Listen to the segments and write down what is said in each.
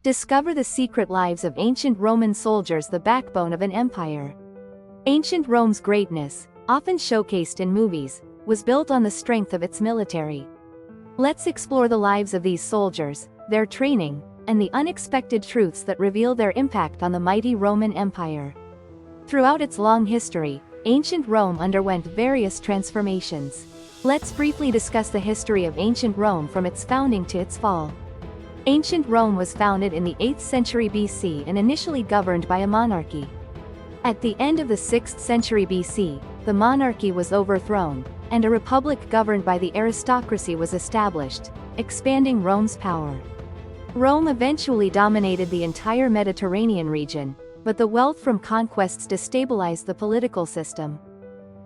Discover the secret lives of ancient Roman soldiers, the backbone of an empire. Ancient Rome's greatness, often showcased in movies, was built on the strength of its military. Let's explore the lives of these soldiers, their training, and the unexpected truths that reveal their impact on the mighty Roman Empire. Throughout its long history, ancient Rome underwent various transformations. Let's briefly discuss the history of ancient Rome from its founding to its fall. Ancient Rome was founded in the 8th century BC and initially governed by a monarchy. At the end of the 6th century BC, the monarchy was overthrown, and a republic governed by the aristocracy was established, expanding Rome's power. Rome eventually dominated the entire Mediterranean region, but the wealth from conquests destabilized the political system,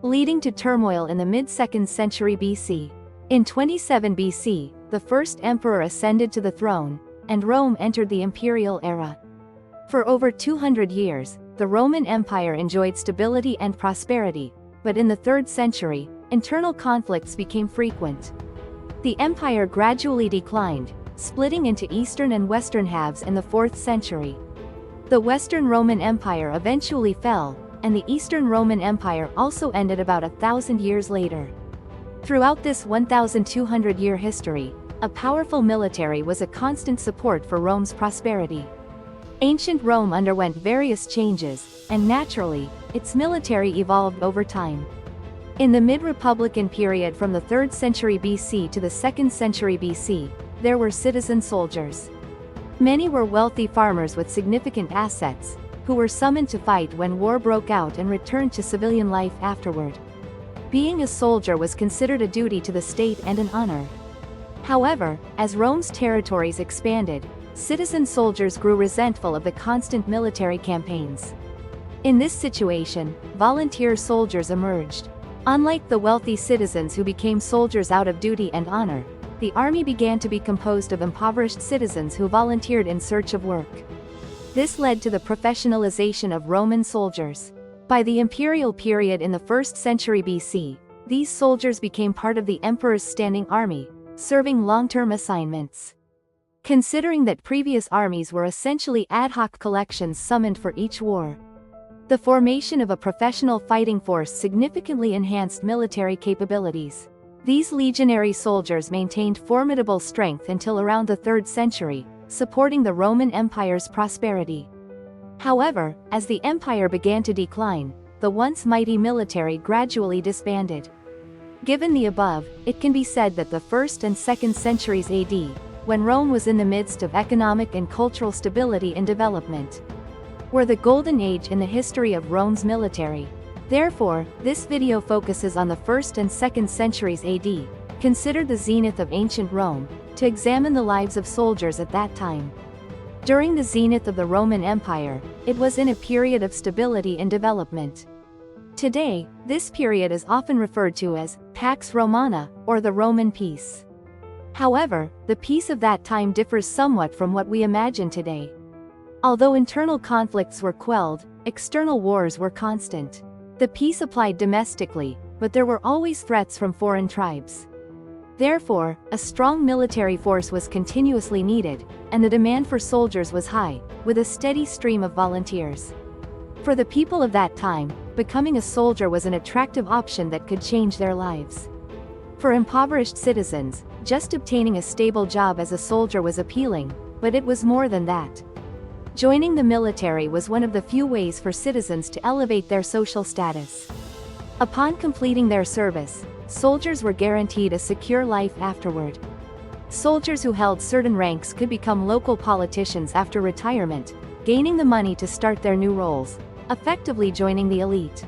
leading to turmoil in the mid-2nd century BC. In 27 BC, the first emperor ascended to the throne, and Rome entered the imperial era. For over 200 years, the Roman Empire enjoyed stability and prosperity, but in the 3rd century, internal conflicts became frequent. The empire gradually declined, splitting into eastern and western halves in the 4th century. The Western Roman Empire eventually fell, and the Eastern Roman Empire also ended about 1,000 years later. Throughout this 1,200-year history, a powerful military was a constant support for Rome's prosperity. Ancient Rome underwent various changes, and naturally, its military evolved over time. In the mid-Republican period from the 3rd century BC to the 2nd century BC, there were citizen soldiers. Many were wealthy farmers with significant assets, who were summoned to fight when war broke out and returned to civilian life afterward. Being a soldier was considered a duty to the state and an honor. However, as Rome's territories expanded, citizen soldiers grew resentful of the constant military campaigns. In this situation, volunteer soldiers emerged. Unlike the wealthy citizens who became soldiers out of duty and honor, the army began to be composed of impoverished citizens who volunteered in search of work. This led to the professionalization of Roman soldiers. By the imperial period in the 1st century BC, these soldiers became part of the emperor's standing army, serving long-term assignments. Considering that previous armies were essentially ad hoc collections summoned for each war, the formation of a professional fighting force significantly enhanced military capabilities. These legionary soldiers maintained formidable strength until around the 3rd century, supporting the Roman Empire's prosperity. However, as the empire began to decline, the once mighty military gradually disbanded. Given the above, it can be said that the 1st and 2nd centuries AD, when Rome was in the midst of economic and cultural stability and development, were the golden age in the history of Rome's military. Therefore, this video focuses on the 1st and 2nd centuries AD, considered the zenith of ancient Rome, to examine the lives of soldiers at that time. During the zenith of the Roman Empire, it was in a period of stability and development. Today, this period is often referred to as Pax Romana, or the Roman peace. However, the peace of that time differs somewhat from what we imagine today. Although internal conflicts were quelled, external wars were constant. The peace applied domestically, but there were always threats from foreign tribes. Therefore, a strong military force was continuously needed, and the demand for soldiers was high, with a steady stream of volunteers. For the people of that time, becoming a soldier was an attractive option that could change their lives. For impoverished citizens, just obtaining a stable job as a soldier was appealing, but it was more than that. Joining the military was one of the few ways for citizens to elevate their social status. Upon completing their service, soldiers were guaranteed a secure life afterward. Soldiers who held certain ranks could become local politicians after retirement, gaining the money to start their new roles, effectively joining the elite.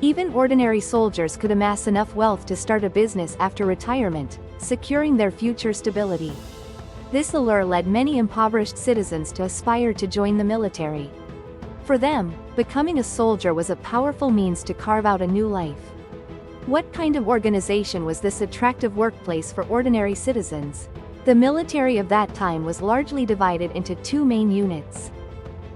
Even ordinary soldiers could amass enough wealth to start a business after retirement, securing their future stability. This allure led many impoverished citizens to aspire to join the military. For them, becoming a soldier was a powerful means to carve out a new life. What kind of organization was this attractive workplace for ordinary citizens? The military of that time was largely divided into two main units: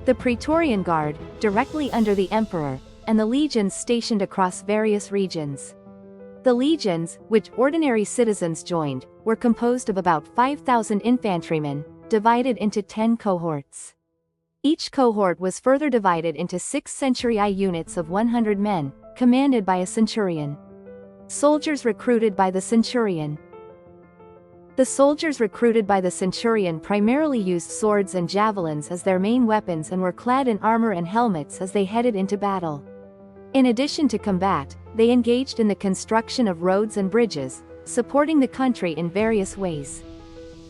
the Praetorian Guard, directly under the emperor, and the legions stationed across various regions. The legions, which ordinary citizens joined, were composed of about 5,000 infantrymen, divided into 10 cohorts. Each cohort was further divided into 6 centurii units of 100 men, commanded by a centurion. Soldiers recruited by the centurion. The soldiers recruited by the centurion primarily used swords and javelins as their main weapons and were clad in armor and helmets as they headed into battle. In addition to combat, they engaged in the construction of roads and bridges, supporting the country in various ways.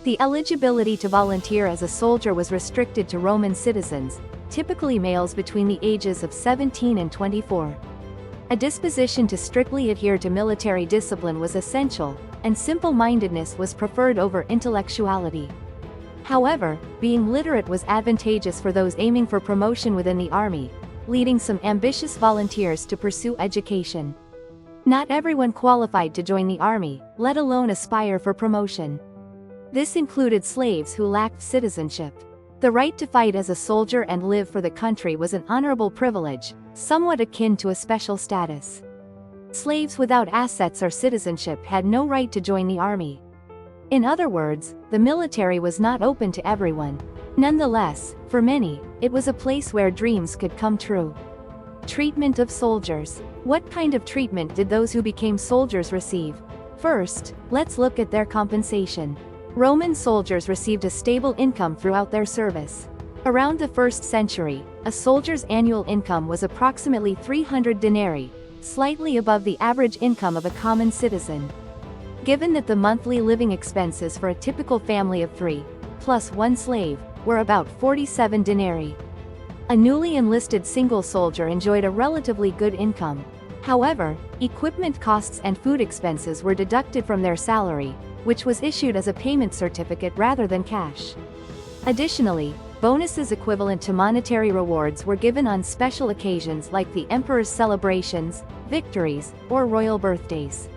The eligibility to volunteer as a soldier was restricted to Roman citizens, typically males between the ages of 17 and 24. A disposition to strictly adhere to military discipline was essential, and simple-mindedness was preferred over intellectuality. However, being literate was advantageous for those aiming for promotion within the army, leading some ambitious volunteers to pursue education. Not everyone qualified to join the army, let alone aspire for promotion. This included slaves who lacked citizenship. The right to fight as a soldier and live for the country was an honorable privilege, somewhat akin to a special status. Slaves without assets or citizenship had no right to join the army. In other words, the military was not open to everyone. Nonetheless, for many, it was a place where dreams could come true. Treatment of soldiers. What kind of treatment did those who became soldiers receive? First, let's look at their compensation. Roman soldiers received a stable income throughout their service. Around the 1st century, a soldier's annual income was approximately 300 denarii, slightly above the average income of a common citizen. Given that the monthly living expenses for a typical family of 3, plus 1 slave, were about 47 denarii. A newly enlisted single soldier enjoyed a relatively good income. However, equipment costs and food expenses were deducted from their salary, which was issued as a payment certificate rather than cash. Additionally, bonuses equivalent to monetary rewards were given on special occasions like the emperor's celebrations, victories, or royal birthdays.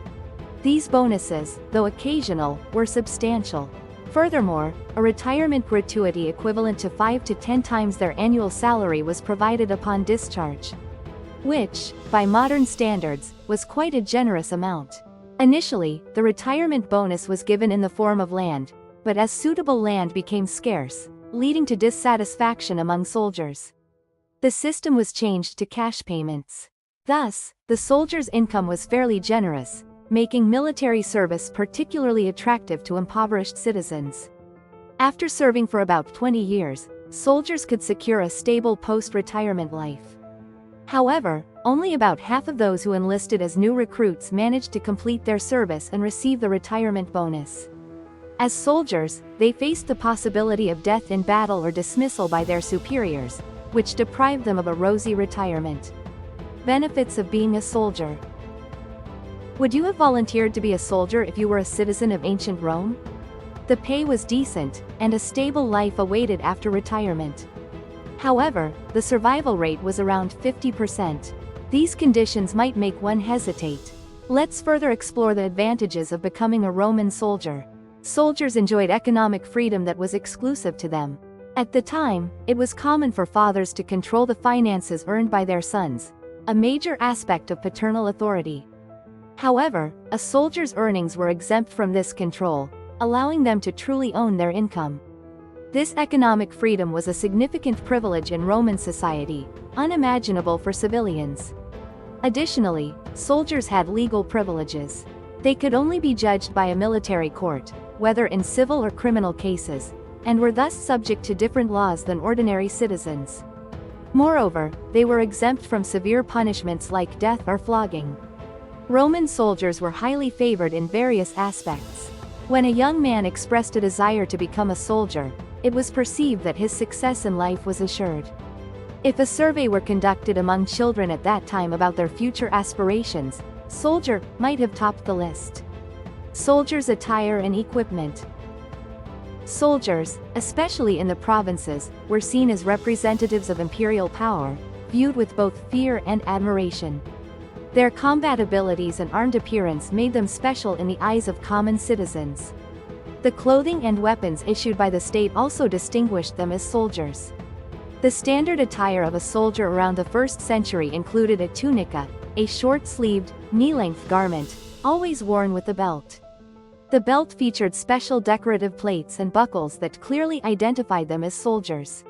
These bonuses, though occasional, were substantial. Furthermore, a retirement gratuity equivalent to 5 to 10 times their annual salary was provided upon discharge, which, by modern standards, was quite a generous amount. Initially, the retirement bonus was given in the form of land, but as suitable land became scarce, leading to dissatisfaction among soldiers, the system was changed to cash payments. Thus, the soldier's income was fairly generous, making military service particularly attractive to impoverished citizens. After serving for about 20 years, soldiers could secure a stable post-retirement life. However, only about half of those who enlisted as new recruits managed to complete their service and receive the retirement bonus. As soldiers, they faced the possibility of death in battle or dismissal by their superiors, which deprived them of a rosy retirement. Benefits of being a soldier. Would you have volunteered to be a soldier if you were a citizen of ancient Rome? The pay was decent, and a stable life awaited after retirement. However, the survival rate was around 50%. These conditions might make one hesitate. Let's further explore the advantages of becoming a Roman soldier. Soldiers enjoyed economic freedom that was exclusive to them. At the time, it was common for fathers to control the finances earned by their sons, a major aspect of paternal authority. However, a soldier's earnings were exempt from this control, allowing them to truly own their income. This economic freedom was a significant privilege in Roman society, unimaginable for civilians. Additionally, soldiers had legal privileges. They could only be judged by a military court, whether in civil or criminal cases, and were thus subject to different laws than ordinary citizens. Moreover, they were exempt from severe punishments like death or flogging. Roman soldiers were highly favored in various aspects. When a young man expressed a desire to become a soldier, it was perceived that his success in life was assured. If a survey were conducted among children at that time about their future aspirations, soldier might have topped the list. Soldiers' attire and equipment. Soldiers, especially in the provinces, were seen as representatives of imperial power, viewed with both fear and admiration. Their combat abilities and armed appearance made them special in the eyes of common citizens. The clothing and weapons issued by the state also distinguished them as soldiers. The standard attire of a soldier around the 1st century included a tunica, a short-sleeved, knee-length garment, always worn with a belt. The belt featured special decorative plates and buckles that clearly identified them as soldiers.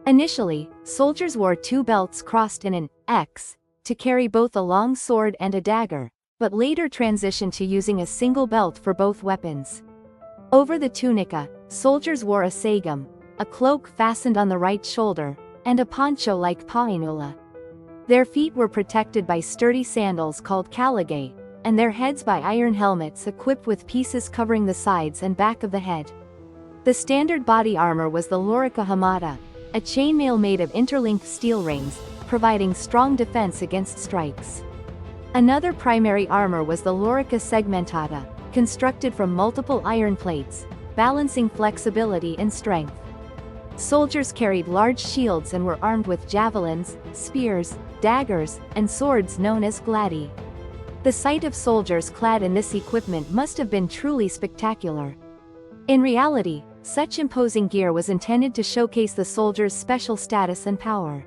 Initially, soldiers wore two belts crossed in an X to carry both a long sword and a dagger, but later transitioned to using a single belt for both weapons. Over the tunica, soldiers wore a sagum, a cloak fastened on the right shoulder, and a poncho like painula. Their feet were protected by sturdy sandals called kalagay, and their heads by iron helmets equipped with pieces covering the sides and back of the head. The standard body armor was the lorica hamada, a chainmail made of interlinked steel rings, providing strong defense against strikes. Another primary armor was the lorica segmentada, constructed from multiple iron plates, balancing flexibility and strength. Soldiers carried large shields and were armed with javelins, spears, daggers, and swords known as gladi. The sight of soldiers clad in this equipment must have been truly spectacular. In reality, such imposing gear was intended to showcase the soldiers' special status and power.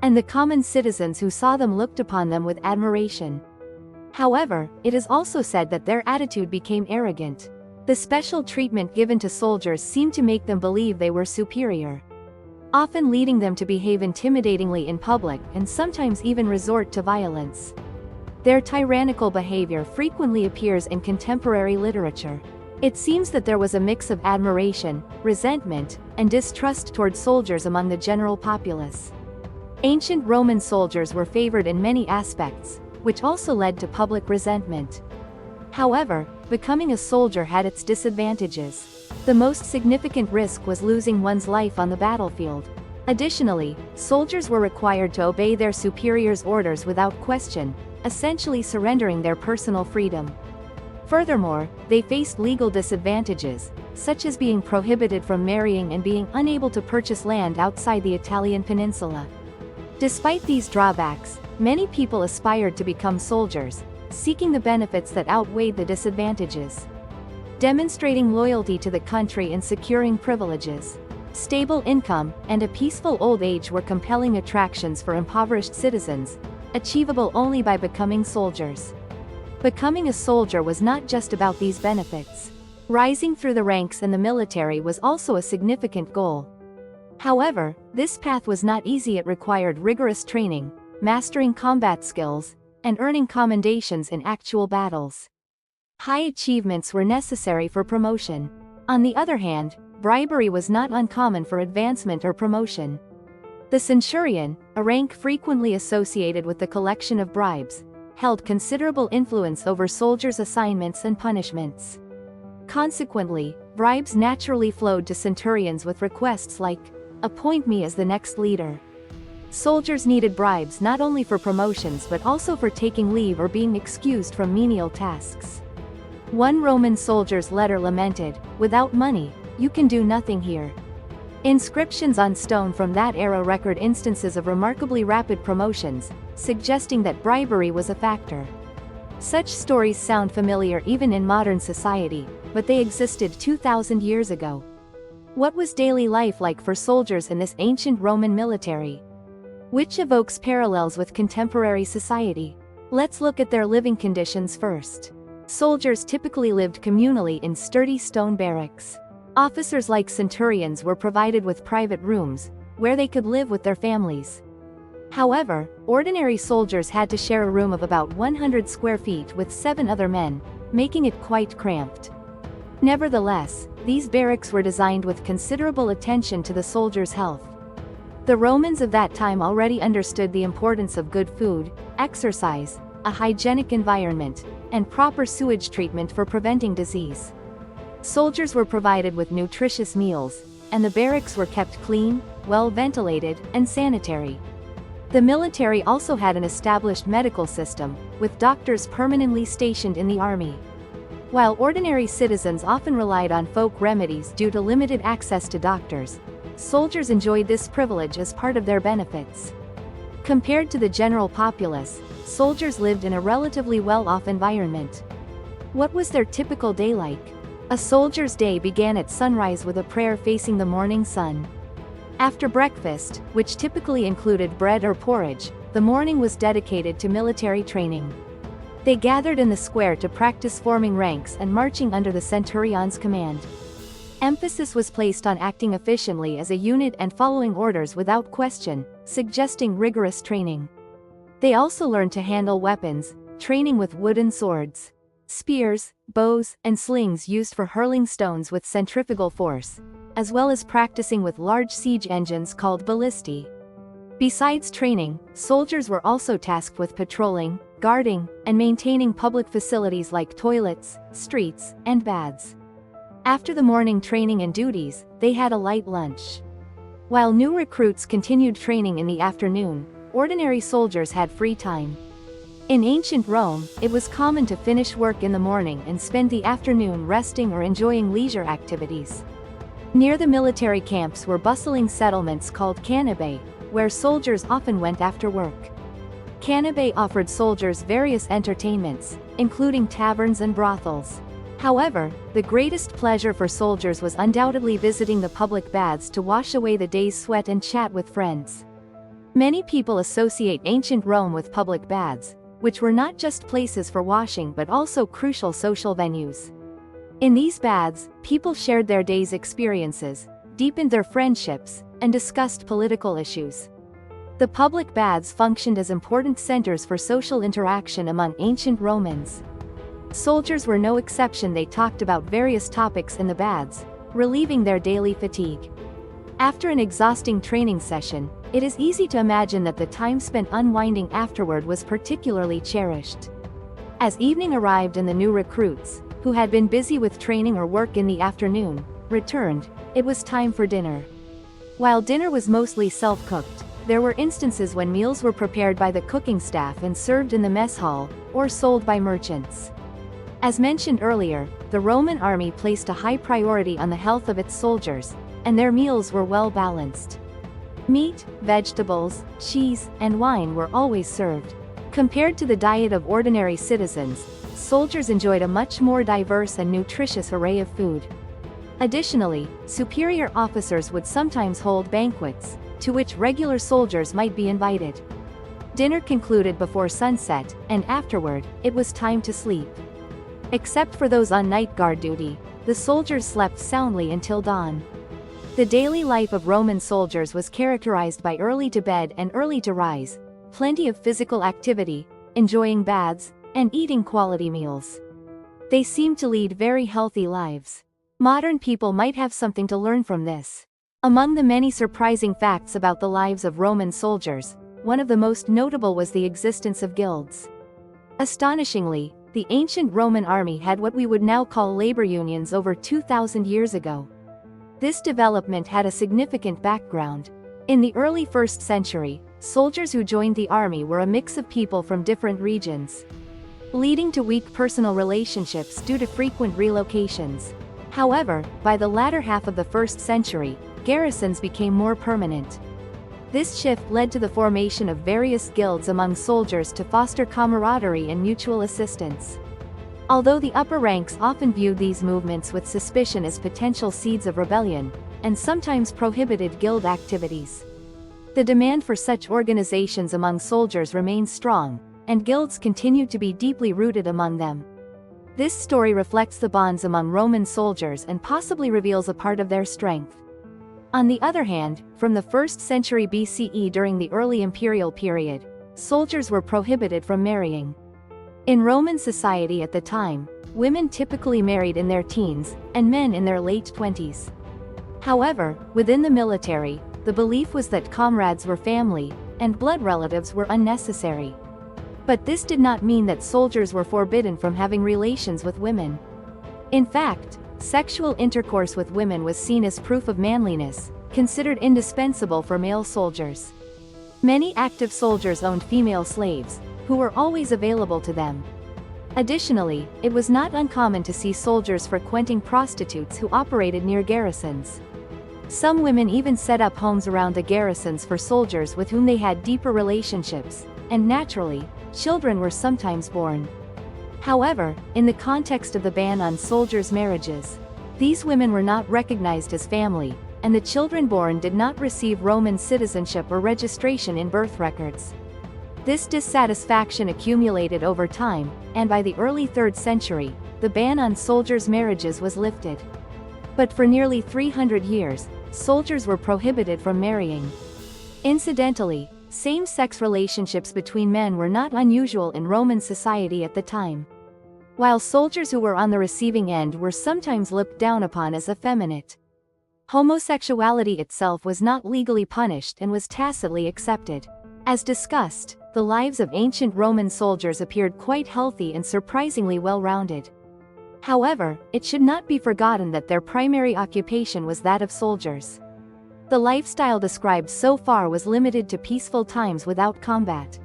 And the common citizens who saw them looked upon them with admiration. However, it is also said that their attitude became arrogant. The special treatment given to soldiers seemed to make them believe they were superior, often leading them to behave intimidatingly in public and sometimes even resort to violence. Their tyrannical behavior frequently appears in contemporary literature. It seems that there was a mix of admiration, resentment, and distrust toward soldiers among the general populace. Ancient Roman soldiers were favored in many aspects, which also led to public resentment. However, becoming a soldier had its disadvantages. The most significant risk was losing one's life on the battlefield. Additionally, soldiers were required to obey their superiors' orders without question, essentially surrendering their personal freedom. Furthermore, they faced legal disadvantages, such as being prohibited from marrying and being unable to purchase land outside the Italian peninsula. Despite these drawbacks, many people aspired to become soldiers, seeking the benefits that outweighed the disadvantages. Demonstrating loyalty to the country and securing privileges, stable income, and a peaceful old age were compelling attractions for impoverished citizens, achievable only by becoming soldiers. Becoming a soldier was not just about these benefits. Rising through the ranks in the military was also a significant goal. However, this path was not easy. It required rigorous training, mastering combat skills, and earning commendations in actual battles. High achievements were necessary for promotion. On the other hand, bribery was not uncommon for advancement or promotion. The centurion, a rank frequently associated with the collection of bribes, held considerable influence over soldiers' assignments and punishments. Consequently, bribes naturally flowed to centurions with requests like, "Appoint me as the next leader." Soldiers needed bribes not only for promotions but also for taking leave or being excused from menial tasks. One Roman soldier's letter lamented, "Without money, you can do nothing here." Inscriptions on stone from that era record instances of remarkably rapid promotions, suggesting that bribery was a factor. Such stories sound familiar even in modern society, but they existed 2,000 years ago. What was daily life like for soldiers in this ancient Roman military? Which evokes parallels with contemporary society? Let's look at their living conditions first. Soldiers typically lived communally in sturdy stone barracks. Officers like centurions were provided with private rooms, where they could live with their families. However, ordinary soldiers had to share a room of about 100 square feet with 7 other men, making it quite cramped. Nevertheless, these barracks were designed with considerable attention to the soldiers' health. The Romans of that time already understood the importance of good food, exercise, a hygienic environment, and proper sewage treatment for preventing disease. Soldiers were provided with nutritious meals, and the barracks were kept clean, well ventilated, and sanitary. The military also had an established medical system, with doctors permanently stationed in the army. While ordinary citizens often relied on folk remedies due to limited access to doctors, soldiers enjoyed this privilege as part of their benefits. Compared to the general populace, soldiers lived in a relatively well-off environment. What was their typical day like? A soldier's day began at sunrise with a prayer facing the morning sun. After breakfast, which typically included bread or porridge, the morning was dedicated to military training. They gathered in the square to practice forming ranks and marching under the centurion's command. Emphasis was placed on acting efficiently as a unit and following orders without question, suggesting rigorous training. They also learned to handle weapons, training with wooden swords, spears, bows, and slings used for hurling stones with centrifugal force, as well as practicing with large siege engines called ballistae. Besides training, soldiers were also tasked with patrolling, guarding, and maintaining public facilities like toilets, streets, and baths. After the morning training and duties, they had a light lunch. While new recruits continued training in the afternoon, ordinary soldiers had free time. In ancient Rome, it was common to finish work in the morning and spend the afternoon resting or enjoying leisure activities. Near the military camps were bustling settlements called canabae, where soldiers often went after work. Canabae offered soldiers various entertainments, including taverns and brothels. However, the greatest pleasure for soldiers was undoubtedly visiting the public baths to wash away the day's sweat and chat with friends. Many people associate ancient Rome with public baths, which were not just places for washing but also crucial social venues. In these baths, people shared their day's experiences, deepened their friendships, and discussed political issues. The public baths functioned as important centers for social interaction among ancient Romans. Soldiers were no exception. They talked about various topics in the baths, relieving their daily fatigue. After an exhausting training session, it is easy to imagine that the time spent unwinding afterward was particularly cherished. As evening arrived and the new recruits, who had been busy with training or work in the afternoon, returned, it was time for dinner. While dinner was mostly self-cooked, there were instances when meals were prepared by the cooking staff and served in the mess hall, or sold by merchants. As mentioned earlier, the Roman army placed a high priority on the health of its soldiers, and their meals were well balanced. Meat, vegetables, cheese, and wine were always served. Compared to the diet of ordinary citizens, soldiers enjoyed a much more diverse and nutritious array of food. Additionally, superior officers would sometimes hold banquets, to which regular soldiers might be invited. Dinner concluded before sunset, and afterward, it was time to sleep. Except for those on night guard duty, the soldiers slept soundly until dawn. The daily life of Roman soldiers was characterized by early to bed and early to rise, plenty of physical activity, enjoying baths, and eating quality meals. They seemed to lead very healthy lives. Modern people might have something to learn from this. Among the many surprising facts about the lives of Roman soldiers, one of the most notable was the existence of guilds. Astonishingly, the ancient Roman army had what we would now call labor unions over 2,000 years ago. This development had a significant background. In the early 1st century, soldiers who joined the army were a mix of people from different regions, leading to weak personal relationships due to frequent relocations. However, by the latter half of the 1st century, garrisons became more permanent. This shift led to the formation of various guilds among soldiers to foster camaraderie and mutual assistance. Although the upper ranks often viewed these movements with suspicion as potential seeds of rebellion, and sometimes prohibited guild activities, the demand for such organizations among soldiers remained strong, and guilds continued to be deeply rooted among them. This story reflects the bonds among Roman soldiers and possibly reveals a part of their strength. On the other hand, from the 1st century BCE during the early imperial period, soldiers were prohibited from marrying. In Roman society at the time, women typically married in their teens, and men in their late 20s. However, within the military, the belief was that comrades were family, and blood relatives were unnecessary. But this did not mean that soldiers were forbidden from having relations with women. In fact, sexual intercourse with women was seen as proof of manliness, considered indispensable for male soldiers. Many active soldiers owned female slaves, who were always available to them. Additionally, it was not uncommon to see soldiers frequenting prostitutes who operated near garrisons. Some women even set up homes around the garrisons for soldiers with whom they had deeper relationships, and naturally, children were sometimes born. However, in the context of the ban on soldiers' marriages, these women were not recognized as family, and the children born did not receive Roman citizenship or registration in birth records. This dissatisfaction accumulated over time, and by the early 3rd century, the ban on soldiers' marriages was lifted. But for nearly 300 years, soldiers were prohibited from marrying. Incidentally, same-sex relationships between men were not unusual in Roman society at the time. While soldiers who were on the receiving end were sometimes looked down upon as effeminate, homosexuality itself was not legally punished and was tacitly accepted. As discussed, the lives of ancient Roman soldiers appeared quite healthy and surprisingly well-rounded. However, it should not be forgotten that their primary occupation was that of soldiers. The lifestyle described so far was limited to peaceful times without combat.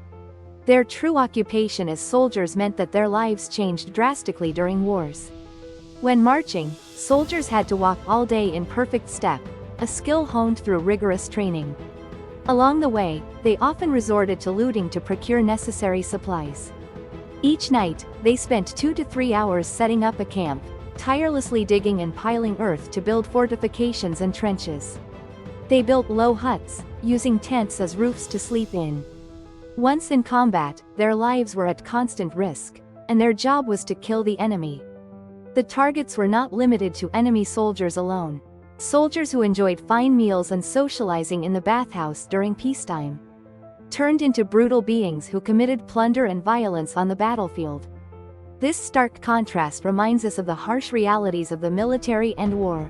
Their true occupation as soldiers meant that their lives changed drastically during wars. When marching, soldiers had to walk all day in perfect step, a skill honed through rigorous training. Along the way, they often resorted to looting to procure necessary supplies. Each night, they spent 2 to 3 hours setting up a camp, tirelessly digging and piling earth to build fortifications and trenches. They built low huts, using tents as roofs to sleep in. Once in combat, their lives were at constant risk, and their job was to kill the enemy. The targets were not limited to enemy soldiers alone. Soldiers who enjoyed fine meals and socializing in the bathhouse during peacetime turned into brutal beings who committed plunder and violence on the battlefield. This stark contrast reminds us of the harsh realities of the military and war.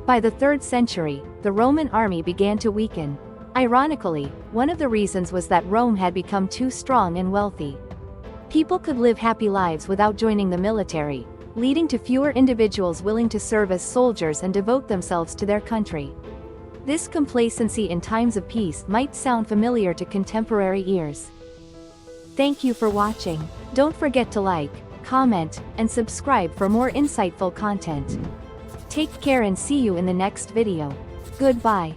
By the 3rd century, the Roman army began to weaken. Ironically, one of the reasons was that Rome had become too strong and wealthy. People could live happy lives without joining the military, leading to fewer individuals willing to serve as soldiers and devote themselves to their country. This complacency in times of peace might sound familiar to contemporary ears. Thank you for watching. Don't forget to like, comment, and subscribe for more insightful content. Take care and see you in the next video. Goodbye.